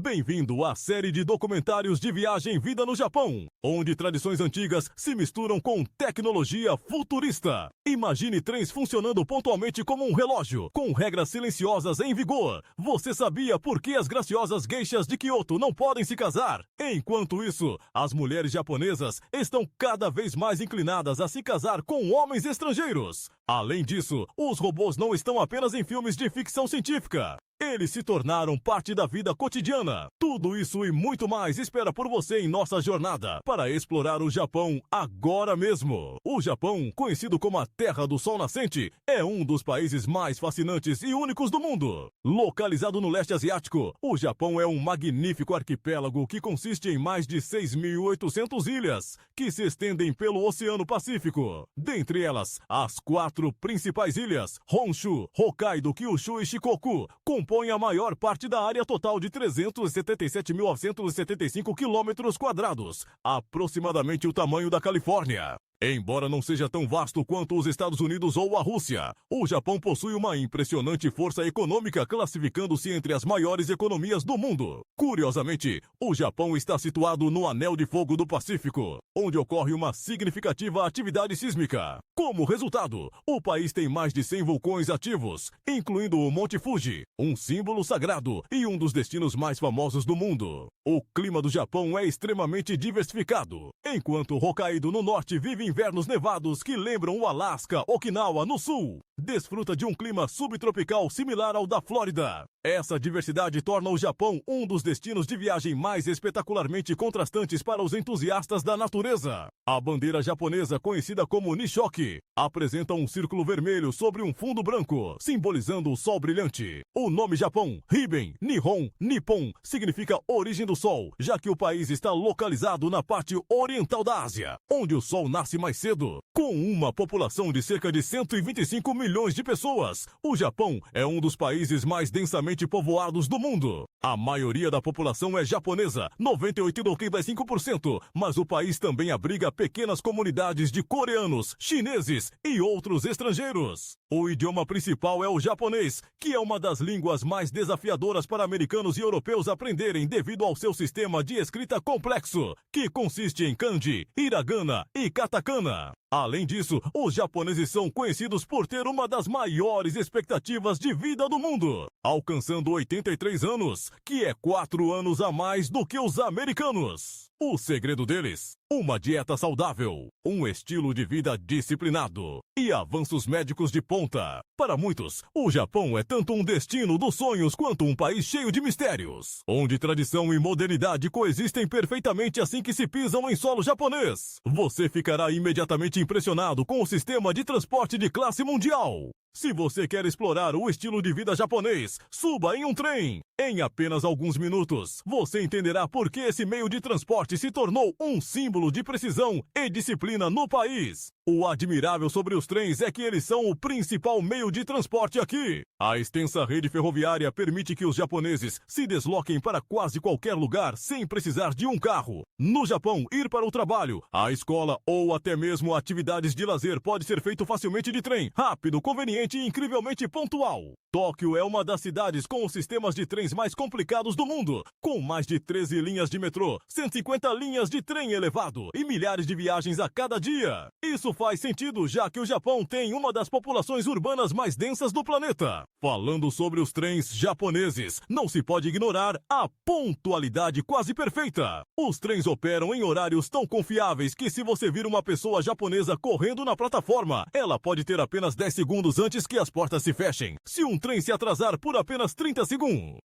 Bem-vindo à série de documentários de viagem vida no Japão, onde tradições antigas se misturam com tecnologia futurista. Imagine trens funcionando pontualmente como um relógio, com regras silenciosas em vigor. Você sabia por que as graciosas geishas de Kyoto não podem se casar? Enquanto isso, as mulheres japonesas estão cada vez mais inclinadas a se casar com homens estrangeiros. Além disso, os robôs não estão apenas em filmes de ficção científica. Eles se tornaram parte da vida cotidiana. Tudo isso e muito mais espera por você em nossa jornada para explorar o Japão agora mesmo. O Japão, conhecido como a Terra do Sol Nascente, é um dos países mais fascinantes e únicos do mundo. Localizado no leste asiático, o Japão é um magnífico arquipélago que consiste em mais de 6.800 ilhas, que se estendem pelo Oceano Pacífico. Dentre elas, as 4 principais ilhas, Honshu, Hokkaido, Kyushu e Shikoku, compõe a maior parte da área total de 377.975 quilômetros quadrados, aproximadamente o tamanho da Califórnia. Embora não seja tão vasto quanto os Estados Unidos ou a Rússia, o Japão possui uma impressionante força econômica, classificando-se entre as maiores economias do mundo. Curiosamente, o Japão está situado no Anel de Fogo do Pacífico, onde ocorre uma significativa atividade sísmica. Como resultado, o país tem mais de 100 vulcões ativos, incluindo o Monte Fuji, um símbolo sagrado e um dos destinos mais famosos do mundo. O clima do Japão é extremamente diversificado. Enquanto Hokkaido no norte vive invernos nevados que lembram o Alasca, Okinawa no sul, desfruta de um clima subtropical similar ao da Flórida. Essa diversidade torna o Japão um dos destinos de viagem mais espetacularmente contrastantes para os entusiastas da natureza. A bandeira japonesa, conhecida como Nishoki, apresenta um círculo vermelho sobre um fundo branco, simbolizando o sol brilhante. O nome Japão, Riben, Nihon, Nippon, significa origem do sol, já que o país está localizado na parte oriental da Ásia, onde o sol nasce mais cedo. Com uma população de cerca de 125 milhões de pessoas, o Japão é um dos países mais densamente povoados do mundo. A maioria da população é japonesa, 98,5%, mas o país também abriga pequenas comunidades de coreanos, chineses e outros estrangeiros. O idioma principal é o japonês, que é uma das línguas mais desafiadoras para americanos e europeus aprenderem devido ao seu sistema de escrita complexo, que consiste em kanji, hiragana e katakana. Além disso, os japoneses são conhecidos por ter uma das maiores expectativas de vida do mundo, alcançando 83 anos, que é 4 anos a mais do que os americanos. O segredo deles? Uma dieta saudável, um estilo de vida disciplinado e avanços médicos de ponta. Para muitos, o Japão é tanto um destino dos sonhos quanto um país cheio de mistérios, onde tradição e modernidade coexistem perfeitamente assim que se pisam em solo japonês. Você ficará imediatamente impressionado com o sistema de transporte de classe mundial. Se você quer explorar o estilo de vida japonês, suba em um trem. Em apenas alguns minutos, você entenderá por que esse meio de transporte se tornou um símbolo de precisão e disciplina no país. O admirável sobre os trens é que eles são o principal meio de transporte aqui. A extensa rede ferroviária permite que os japoneses se desloquem para quase qualquer lugar sem precisar de um carro. No Japão, ir para o trabalho, a escola ou até mesmo atividades de lazer pode ser feito facilmente de trem, rápido, conveniente e incrivelmente pontual. Tóquio é uma das cidades com os sistemas de trens mais complicados do mundo, com mais de 13 linhas de metrô, 150 linhas de trem elevado e milhares de viagens a cada dia. Isso faz sentido, já que o Japão tem uma das populações urbanas mais densas do planeta. Falando sobre os trens japoneses, não se pode ignorar a pontualidade quase perfeita. Os trens operam em horários tão confiáveis que se você vir uma pessoa japonesa correndo na plataforma, ela pode ter apenas 10 segundos antes que as portas se fechem. Se um trem se atrasar por apenas 30 segundos,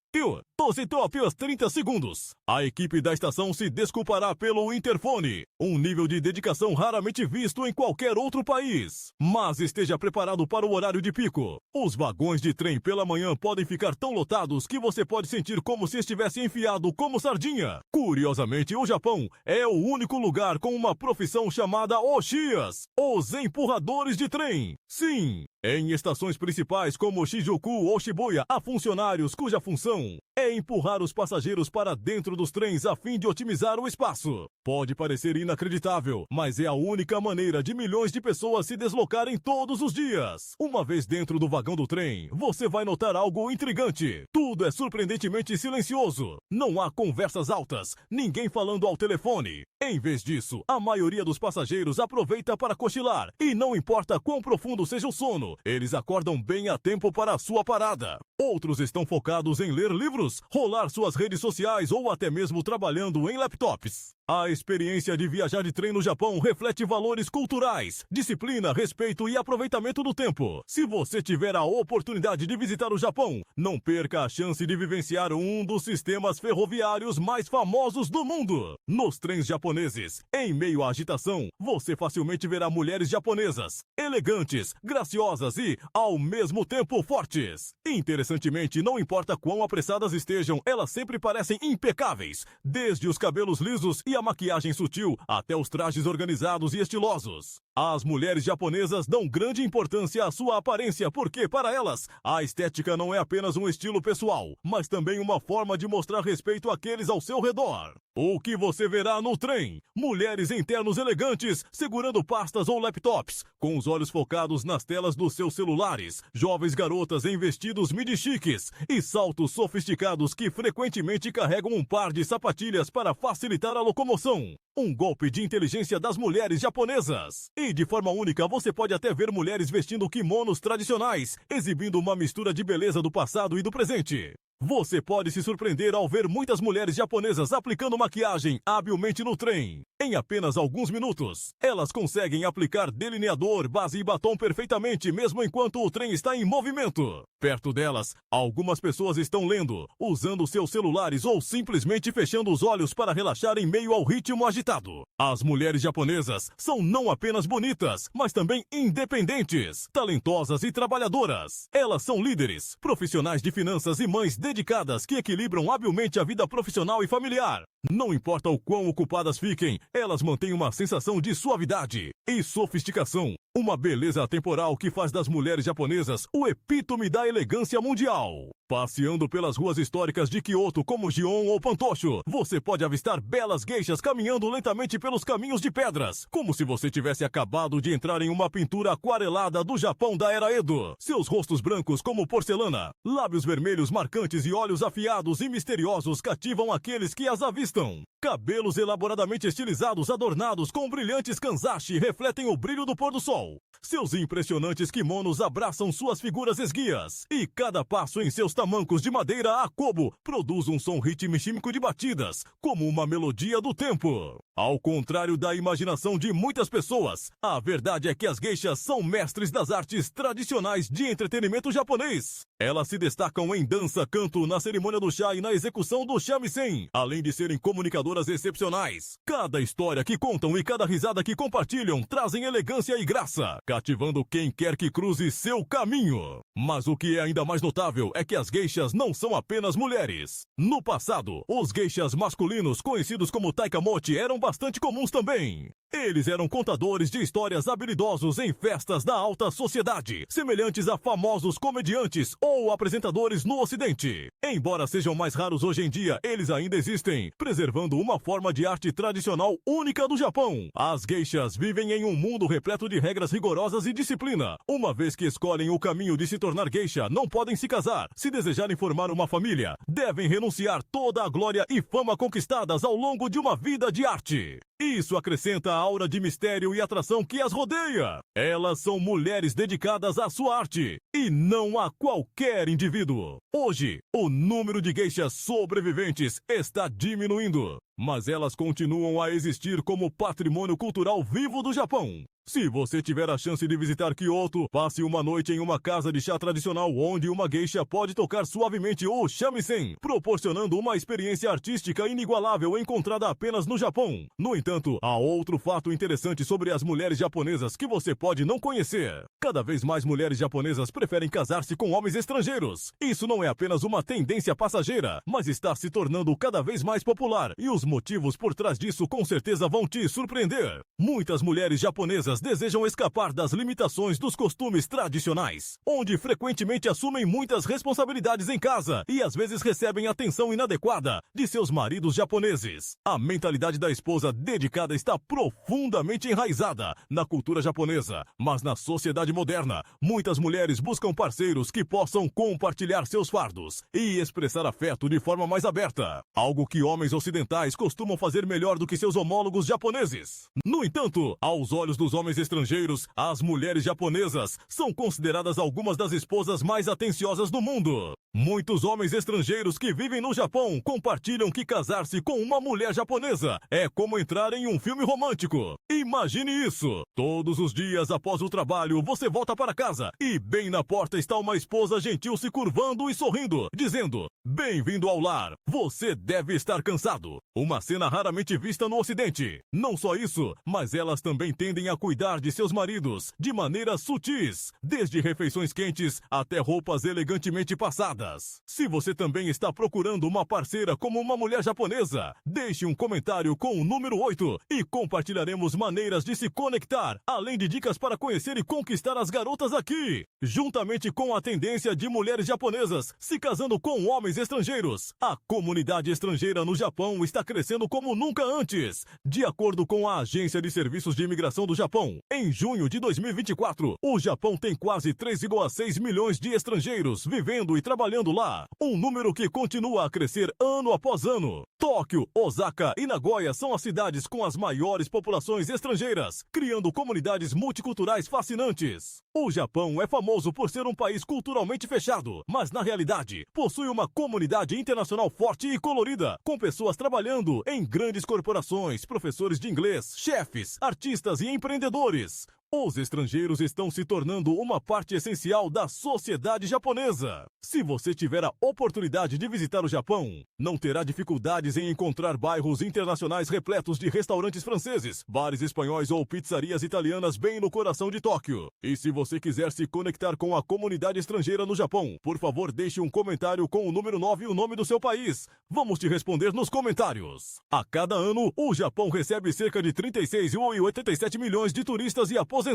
apenas 30 segundos, a equipe da estação se desculpará pelo interfone, um nível de dedicação raramente visto em qualquer outro país. Mas esteja preparado para o horário de pico. Os vagões de trem pela manhã podem ficar tão lotados que você pode sentir como se estivesse enfiado como sardinha. Curiosamente, o Japão é o único lugar com uma profissão chamada Oshias, os empurradores de trem. Sim, Em estações principais como Shinjuku ou Shibuya, há funcionários cuja função é empurrar os passageiros para dentro dos trens a fim de otimizar o espaço. Pode parecer inacreditável, mas é a única maneira de milhões de pessoas se deslocarem todos os dias. Uma vez dentro do vagão do trem, você vai notar algo intrigante. Tudo é surpreendentemente silencioso. Não há conversas altas, ninguém falando ao telefone. Em vez disso, a maioria dos passageiros aproveita para cochilar, e não importa quão profundo seja o sono, eles acordam bem a tempo para a sua parada. Outros estão focados em ler livros, rolar suas redes sociais ou até mesmo trabalhando em laptops. A experiência de viajar de trem no Japão reflete valores culturais, disciplina, respeito e aproveitamento do tempo. Se você tiver a oportunidade de visitar o Japão, não perca a chance de vivenciar um dos sistemas ferroviários mais famosos do mundo. Nos trens japoneses, em meio à agitação, você facilmente verá mulheres japonesas, elegantes, graciosas e, ao mesmo tempo, fortes. Interessantemente, não importa quão apressadas estejam, elas sempre parecem impecáveis, desde os cabelos lisos e a maquiagem sutil até os trajes organizados e estilosos. As mulheres japonesas dão grande importância à sua aparência porque, para elas, a estética não é apenas um estilo pessoal, mas também uma forma de mostrar respeito àqueles ao seu redor. O que você verá no trem? Mulheres em ternos elegantes, segurando pastas ou laptops, com os olhos focados nas telas dos seus celulares, jovens garotas em vestidos midi-chiques e saltos sofisticados que frequentemente carregam um par de sapatilhas para facilitar a locomoção. Um golpe de inteligência das mulheres japonesas. E de forma única, você pode até ver mulheres vestindo kimonos tradicionais, exibindo uma mistura de beleza do passado e do presente. Você pode se surpreender ao ver muitas mulheres japonesas aplicando maquiagem habilmente no trem. Em apenas alguns minutos, elas conseguem aplicar delineador, base e batom perfeitamente, mesmo enquanto o trem está em movimento. Perto delas, algumas pessoas estão lendo, usando seus celulares ou simplesmente fechando os olhos para relaxar em meio ao ritmo agitado. As mulheres japonesas são não apenas bonitas, mas também independentes, talentosas e trabalhadoras. Elas são líderes, profissionais de finanças e mães dedicadas que equilibram habilmente a vida profissional e familiar. Não importa o quão ocupadas fiquem, elas mantêm uma sensação de suavidade e sofisticação. Uma beleza atemporal que faz das mulheres japonesas o epítome da elegância mundial. Passeando pelas ruas históricas de Kyoto como Gion ou Pantosho, você pode avistar belas geishas caminhando lentamente pelos caminhos de pedras, como se você tivesse acabado de entrar em uma pintura aquarelada do Japão da Era Edo. Seus rostos brancos como porcelana, lábios vermelhos marcantes e olhos afiados e misteriosos cativam aqueles que as avistam. Cabelos elaboradamente estilizados adornados com brilhantes kanzashi refletem o brilho do pôr do sol. Seus impressionantes kimonos abraçam suas figuras esguias, e cada passo em seus tamancos de madeira a kobo produz um som ritmístico de batidas, como uma melodia do tempo. Ao contrário da imaginação de muitas pessoas, a verdade é que as geishas são mestres das artes tradicionais de entretenimento japonês. Elas se destacam em dança, canto, na cerimônia do chá e na execução do shamisen, além de serem comunicadoras excepcionais. Cada história que contam e cada risada que compartilham trazem elegância e graça, cativando quem quer que cruze seu caminho. Mas o que é ainda mais notável é que as geishas não são apenas mulheres. No passado, os geishas masculinos, conhecidos como taikamochi, eram bastante comuns também. Eles eram contadores de histórias habilidosos em festas da alta sociedade, semelhantes a famosos comediantes ou apresentadores no Ocidente. Embora sejam mais raros hoje em dia, eles ainda existem, preservando uma forma de arte tradicional única do Japão. As geishas vivem em um mundo repleto de regras rigorosas e disciplina. Uma vez que escolhem o caminho de se tornar geisha, não podem se casar. Se desejarem formar uma família, devem renunciar toda a glória e fama conquistadas ao longo de uma vida de arte. Isso acrescenta a aura de mistério e atração que as rodeia. Elas são mulheres dedicadas à sua arte e não a qualquer indivíduo. Hoje, o número de geishas sobreviventes está diminuindo, mas elas continuam a existir como patrimônio cultural vivo do Japão. Se você tiver a chance de visitar Kyoto, passe uma noite em uma casa de chá tradicional onde uma geisha pode tocar suavemente o shamisen, proporcionando uma experiência artística inigualável encontrada apenas no Japão. No entanto, há outro fato interessante sobre as mulheres japonesas que você pode não conhecer. Cada vez mais mulheres japonesas preferem casar-se com homens estrangeiros. Isso não é apenas uma tendência passageira, mas está se tornando cada vez mais popular, e os Os motivos por trás disso com certeza vão te surpreender. Muitas mulheres japonesas desejam escapar das limitações dos costumes tradicionais, onde frequentemente assumem muitas responsabilidades em casa e às vezes recebem atenção inadequada de seus maridos japoneses. A mentalidade da esposa dedicada está profundamente enraizada na cultura japonesa, mas na sociedade moderna, muitas mulheres buscam parceiros que possam compartilhar seus fardos e expressar afeto de forma mais aberta, algo que homens ocidentais costumam fazer melhor do que seus homólogos japoneses. No entanto, aos olhos dos homens estrangeiros, as mulheres japonesas são consideradas algumas das esposas mais atenciosas do mundo. Muitos homens estrangeiros que vivem no Japão compartilham que casar-se com uma mulher japonesa é como entrar em um filme romântico. Imagine isso! Todos os dias após o trabalho, você volta para casa e bem na porta está uma esposa gentil se curvando e sorrindo, dizendo: "Bem-vindo ao lar, você deve estar cansado." Uma cena raramente vista no Ocidente. Não só isso, mas elas também tendem a cuidar de seus maridos de maneiras sutis, desde refeições quentes até roupas elegantemente passadas. Se você também está procurando uma parceira como uma mulher japonesa, deixe um comentário com o número 8 e compartilharemos maneiras de se conectar, além de dicas para conhecer e conquistar as garotas aqui. Juntamente com a tendência de mulheres japonesas se casando com homens estrangeiros, a comunidade estrangeira no Japão está crescendo como nunca antes. De acordo com a Agência de Serviços de Imigração do Japão, em junho de 2024, o Japão tem quase 3,6 milhões de estrangeiros vivendo e trabalhando lá, um número que continua a crescer ano após ano. Tóquio, Osaka e Nagoya são as cidades com as maiores populações estrangeiras, criando comunidades multiculturais fascinantes. O Japão é famoso por ser um país culturalmente fechado, mas na realidade possui uma comunidade internacional forte e colorida, com pessoas trabalhando em grandes corporações, professores de inglês, chefes, artistas e empreendedores. Os estrangeiros estão se tornando uma parte essencial da sociedade japonesa. Se você tiver a oportunidade de visitar o Japão, não terá dificuldades em encontrar bairros internacionais repletos de restaurantes franceses, bares espanhóis ou pizzarias italianas bem no coração de Tóquio. E se você quiser se conectar com a comunidade estrangeira no Japão, por favor deixe um comentário com o número 9 e o nome do seu país. Vamos te responder nos comentários. A cada ano, o Japão recebe cerca de 36,87 milhões de turistas e aposentados.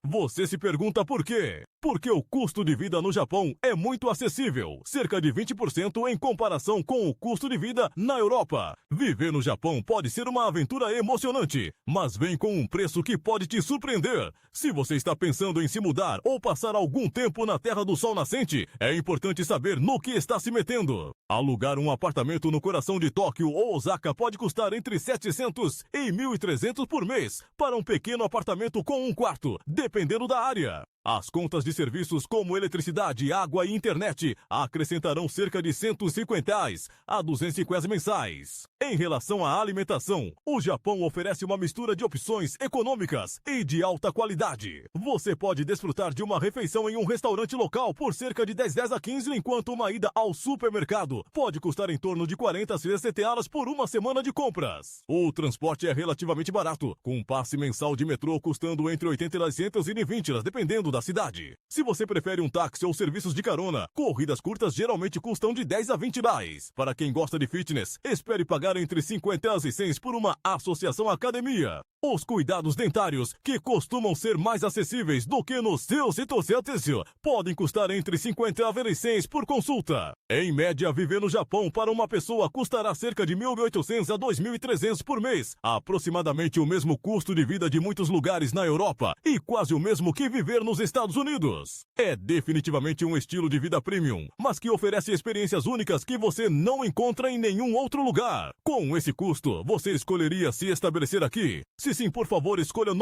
Você se pergunta por quê? Porque o custo de vida no Japão é muito acessível, cerca de 20% em comparação com o custo de vida na Europa. Viver no Japão pode ser uma aventura emocionante, mas vem com um preço que pode te surpreender. Se você está pensando em se mudar ou passar algum tempo na Terra do Sol Nascente, é importante saber no que está se metendo. Alugar um apartamento no coração de Tóquio ou Osaka pode custar entre 700 e 1.300 por mês, para um pequeno apartamento com um quarto, dependendo da área. As contas de serviços como eletricidade, água e internet acrescentarão cerca de R$ 150 a R$ 250 mensais. Em relação à alimentação, o Japão oferece uma mistura de opções econômicas e de alta qualidade. Você pode desfrutar de uma refeição em um restaurante local por cerca de 10 a 15, enquanto uma ida ao supermercado pode custar em torno de 40 a 60 euros por uma semana de compras. O transporte é relativamente barato, com um passe mensal de metrô custando entre 80 e 120, dependendo da cidade. Se você prefere um táxi ou serviços de carona, corridas curtas geralmente custam de 10 a 20 reais. Para quem gosta de fitness, espere pagar entre 50 e 100 por uma associação academia. Os cuidados dentários, que costumam ser mais acessíveis do que no seu setor, podem custar entre 50 e 100 por consulta. Em média, viver no Japão para uma pessoa custará cerca de 1.800 a 2.300 por mês, aproximadamente o mesmo custo de vida de muitos lugares na Europa e quase o mesmo que viver nos Estados Unidos. É definitivamente um estilo de vida premium, mas que oferece experiências únicas que você não encontra em nenhum outro lugar. Com esse custo, você escolheria se estabelecer aqui? Se sim, por favor, escolha o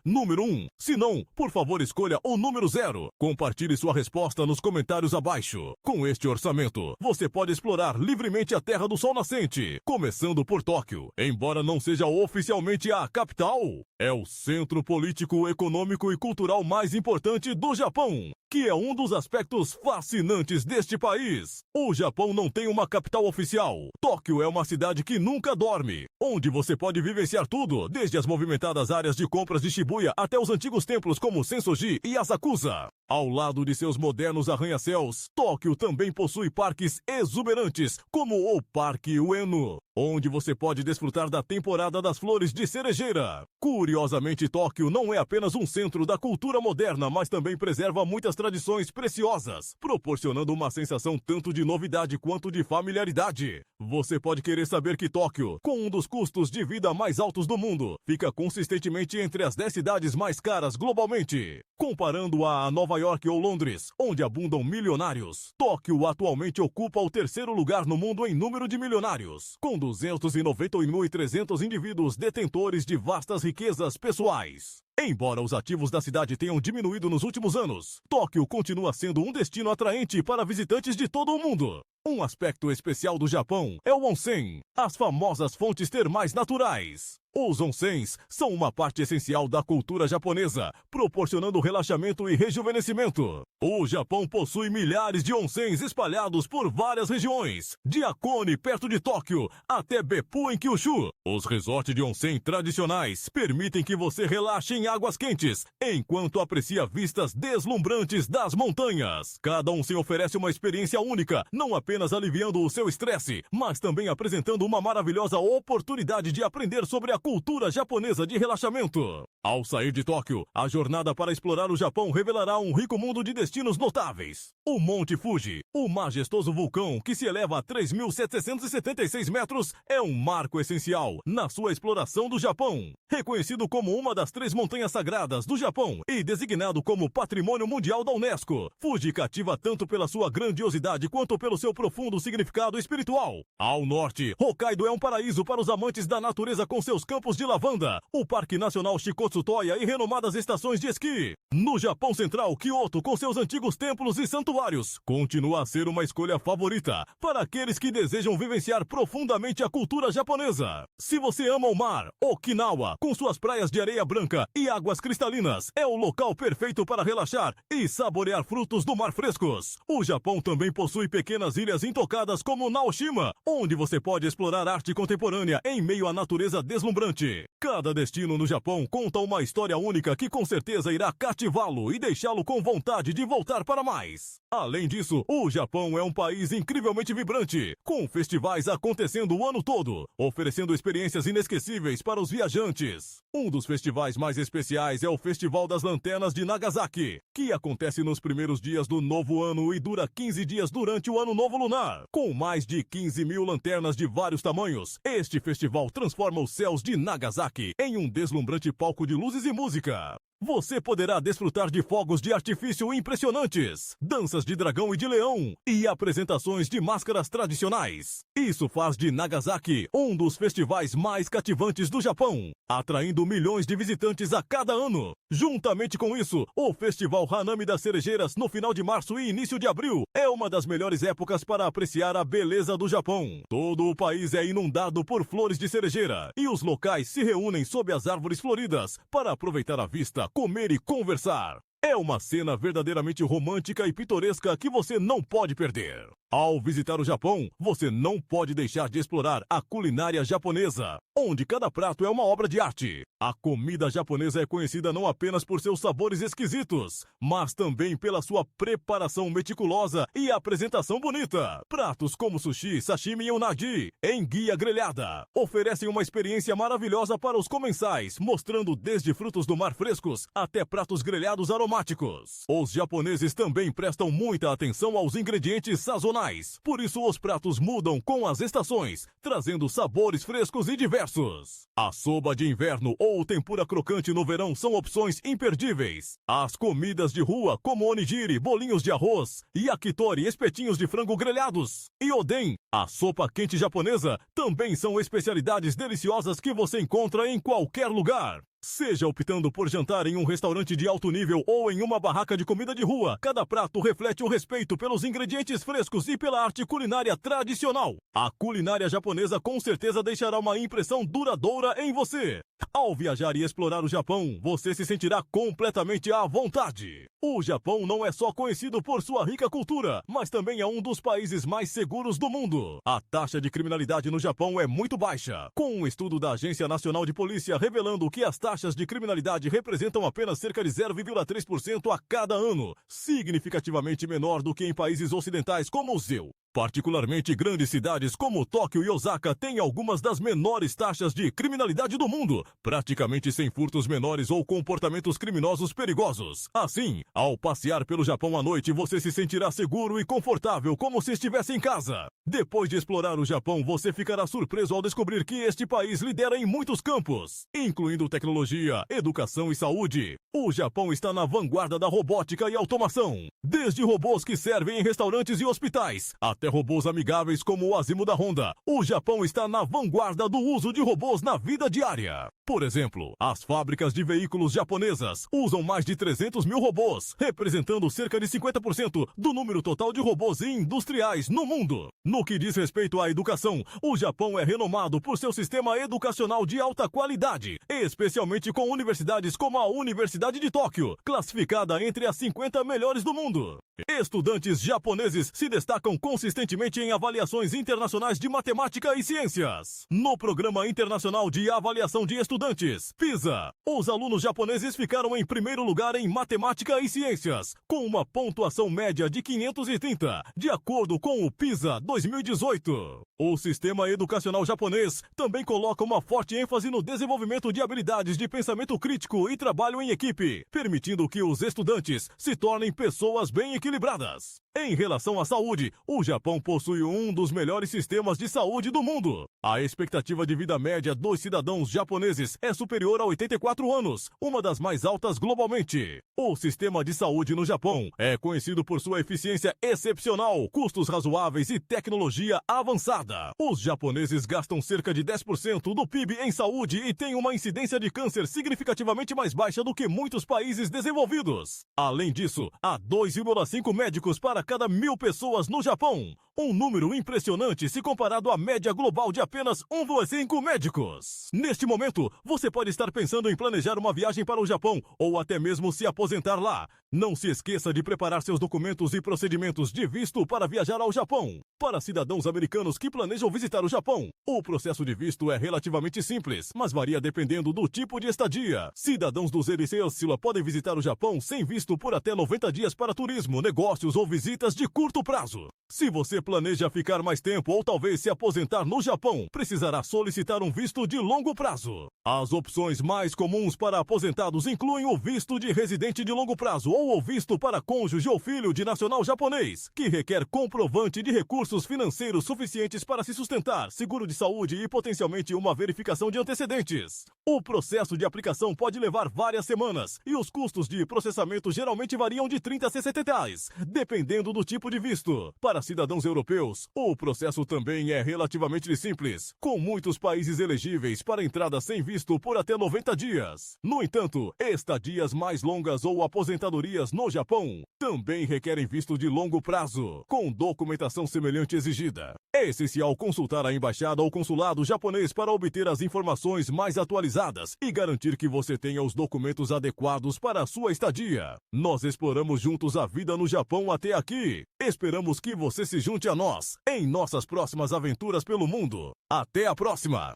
número 1. Se não, por favor, escolha o número 0. Compartilhe sua resposta nos comentários abaixo. Com este orçamento, você pode explorar livremente a Terra do Sol Nascente, começando por Tóquio. Embora não seja oficialmente a capital, é o centro político, econômico e cultural mais importante do Japão, que é um dos aspectos fascinantes deste país. O Japão não tem uma capital oficial. Tóquio é uma cidade que nunca dorme, onde você pode vivenciar tudo, desde as movimentadas áreas de compras de Shibuya até os antigos templos como Sensoji e Asakusa. Ao lado de seus modernos arranha-céus, Tóquio também possui parques exuberantes, como o Parque Ueno, onde você pode desfrutar da temporada das flores de cerejeira. Curiosamente, Tóquio não é apenas um centro da cultura moderna, mas também preserva muitas tradições preciosas, proporcionando uma sensação tanto de novidade quanto de familiaridade. Você pode querer saber que Tóquio, com um dos custos de vida mais altos do mundo, fica consistentemente entre as 10 cidades mais caras globalmente. Comparando-a a Nova York ou Londres, onde abundam milionários, Tóquio atualmente ocupa o terceiro lugar no mundo em número de milionários, com 291.300 indivíduos detentores de vastas riquezas pessoais. Embora os ativos da cidade tenham diminuído nos últimos anos, Tóquio continua sendo um destino atraente para visitantes de todo o mundo. Um aspecto especial do Japão é o onsen, as famosas fontes termais naturais. Os onsens são uma parte essencial da cultura japonesa, proporcionando relaxamento e rejuvenescimento. O Japão possui milhares de onsens espalhados por várias regiões, de Hakone, perto de Tóquio, até Beppu, em Kyushu. Os resorts de onsen tradicionais permitem que você relaxe em águas quentes, enquanto aprecia vistas deslumbrantes das montanhas. Cada onsen oferece uma experiência única, não apenas aliviando o seu estresse, mas também apresentando uma maravilhosa oportunidade de aprender sobre a cultura japonesa de relaxamento. Ao sair de Tóquio, a jornada para explorar o Japão revelará um rico mundo de destinos notáveis. O Monte Fuji, o majestoso vulcão que se eleva a 3.776 metros, é um marco essencial na sua exploração do Japão. Reconhecido como uma das 3 montanhas sagradas do Japão e designado como Patrimônio Mundial da Unesco, Fuji cativa tanto pela sua grandiosidade quanto pelo seu profundo significado espiritual. Ao norte, Hokkaido é um paraíso para os amantes da natureza com seus campos de lavanda, o Parque Nacional Shikotsutoya e renomadas estações de esqui. No Japão Central, Kyoto, com seus antigos templos e santuários, continua a ser uma escolha favorita para aqueles que desejam vivenciar profundamente a cultura japonesa. Se você ama o mar, Okinawa, com suas praias de areia branca e águas cristalinas, é o local perfeito para relaxar e saborear frutos do mar frescos. O Japão também possui pequenas ilhas intocadas como Naoshima, onde você pode explorar arte contemporânea em meio à natureza deslumbrante. Cada destino no Japão conta uma história única que com certeza irá cativá-lo e deixá-lo com vontade de voltar para mais. Além disso, o Japão é um país incrivelmente vibrante, com festivais acontecendo o ano todo, oferecendo experiências inesquecíveis para os viajantes. Um dos festivais mais especiais é o Festival das Lanternas de Nagasaki, que acontece nos primeiros dias do novo ano e dura 15 dias durante o Ano Novo Lunar. Com mais de 15.000 lanternas de vários tamanhos, este festival transforma os céus de Nagasaki em um deslumbrante palco de luzes e música. Você poderá desfrutar de fogos de artifício impressionantes, danças de dragão e de leão e apresentações de máscaras tradicionais. Isso faz de Nagasaki um dos festivais mais cativantes do Japão, atraindo milhões de visitantes a cada ano. Juntamente com isso, o Festival Hanami das Cerejeiras no final de março e início de abril é uma das melhores épocas para apreciar a beleza do Japão. Todo o país é inundado por flores de cerejeira e os locais se reúnem sob as árvores floridas para aproveitar a vista, comer e conversar. É uma cena verdadeiramente romântica e pitoresca que você não pode perder. Ao visitar o Japão, você não pode deixar de explorar a culinária japonesa, onde cada prato é uma obra de arte. A comida japonesa é conhecida não apenas por seus sabores esquisitos, mas também pela sua preparação meticulosa e apresentação bonita. Pratos como sushi, sashimi e unagi, enguia grelhada, oferecem uma experiência maravilhosa para os comensais, mostrando desde frutos do mar frescos até pratos grelhados aromáticos. Os japoneses também prestam muita atenção aos ingredientes sazonais. Por isso os pratos mudam com as estações, trazendo sabores frescos e diversos. A soba de inverno ou o tempura crocante no verão são opções imperdíveis. As comidas de rua, como onigiri, bolinhos de arroz, yakitori, espetinhos de frango grelhados e oden, a sopa quente japonesa, também são especialidades deliciosas que você encontra em qualquer lugar. Seja optando por jantar em um restaurante de alto nível ou em uma barraca de comida de rua, cada prato reflete o respeito pelos ingredientes frescos e pela arte culinária tradicional. A culinária japonesa com certeza deixará uma impressão duradoura em você. Ao viajar e explorar o Japão, você se sentirá completamente à vontade. O Japão não é só conhecido por sua rica cultura, mas também é um dos países mais seguros do mundo. A taxa de criminalidade no Japão é muito baixa, com um estudo da Agência Nacional de Polícia revelando que as taxas de criminalidade representam apenas cerca de 0,3% a cada ano, significativamente menor do que em países ocidentais como o seu. Particularmente grandes cidades como Tóquio e Osaka têm algumas das menores taxas de criminalidade do mundo, praticamente sem furtos menores ou comportamentos criminosos perigosos. Assim, ao passear pelo Japão à noite, você se sentirá seguro e confortável como se estivesse em casa. Depois de explorar o Japão, você ficará surpreso ao descobrir que este país lidera em muitos campos, incluindo tecnologia, educação e saúde. O Japão está na vanguarda da robótica e automação, desde robôs que servem em restaurantes e hospitais, até robôs amigáveis como o Asimo da Honda. O Japão está na vanguarda do uso de robôs na vida diária. Por exemplo, as fábricas de veículos japonesas usam mais de 300 mil robôs, representando cerca de 50% do número total de robôs industriais no mundo. No que diz respeito à educação, o Japão é renomado por seu sistema educacional de alta qualidade, especialmente com universidades como a Universidade de Tóquio, classificada entre as 50 melhores do mundo. Estudantes japoneses se destacam consistentemente em avaliações internacionais de matemática e ciências. No Programa Internacional de Avaliação de Estudantes, PISA, os alunos japoneses ficaram em primeiro lugar em matemática e ciências, com uma pontuação média de 530, de acordo com o PISA 2018. O sistema educacional japonês também coloca uma forte ênfase no desenvolvimento de habilidades de pensamento crítico e trabalho em equipe, permitindo que os estudantes se tornem pessoas bem equilibradas. Em relação à saúde, o Japão possui um dos melhores sistemas de saúde do mundo. A expectativa de vida média dos cidadãos japoneses é superior a 84 anos, uma das mais altas globalmente. O sistema de saúde no Japão é conhecido por sua eficiência excepcional, custos razoáveis e tecnologia avançada. Os japoneses gastam cerca de 10% do PIB em saúde e têm uma incidência de câncer significativamente mais baixa do que muitos países desenvolvidos. Além disso, há 2,5 médicos para cada 1.000 pessoas no Japão, um número impressionante se comparado à média global de apenas 1,5 médicos. Neste momento, você pode estar pensando em planejar uma viagem para o Japão ou até mesmo se aposentar lá. Não se esqueça de preparar seus documentos e procedimentos de visto para viajar ao Japão. Para cidadãos americanos que planejam visitar o Japão, o processo de visto é relativamente simples, mas varia dependendo do tipo de estadia. Cidadãos do Zericêusila podem visitar o Japão sem visto por até 90 dias para turismo, negócios ou visitas de curto prazo. Se você planeja ficar mais tempo ou talvez se aposentar no Japão, precisará solicitar um visto de longo prazo. As opções mais comuns para aposentados incluem o visto de residente de longo prazo ou o visto para cônjuge ou filho de nacional japonês, que requer comprovante de recursos financeiros suficientes para se sustentar, seguro de saúde e potencialmente uma verificação de antecedentes. O processo de aplicação pode levar várias semanas e os custos de processamento geralmente variam de 30 a 60 reais, dependendo do tipo de visto. Para cidadãos europeus, o processo também é relativamente simples, com muitos países elegíveis para entrada sem visto por até 90 dias. No entanto, estadias mais longas ou aposentadorias no Japão também requerem visto de longo prazo, com documentação semelhante exigida. É essencial consultar a embaixada ou consulado japonês para obter as informações mais atualizadas e garantir que você tenha os documentos adequados para a sua estadia. Nós exploramos juntos a vida no Japão até aqui. Esperamos que você se junte a nós em nossas próximas aventuras pelo mundo. Até a próxima!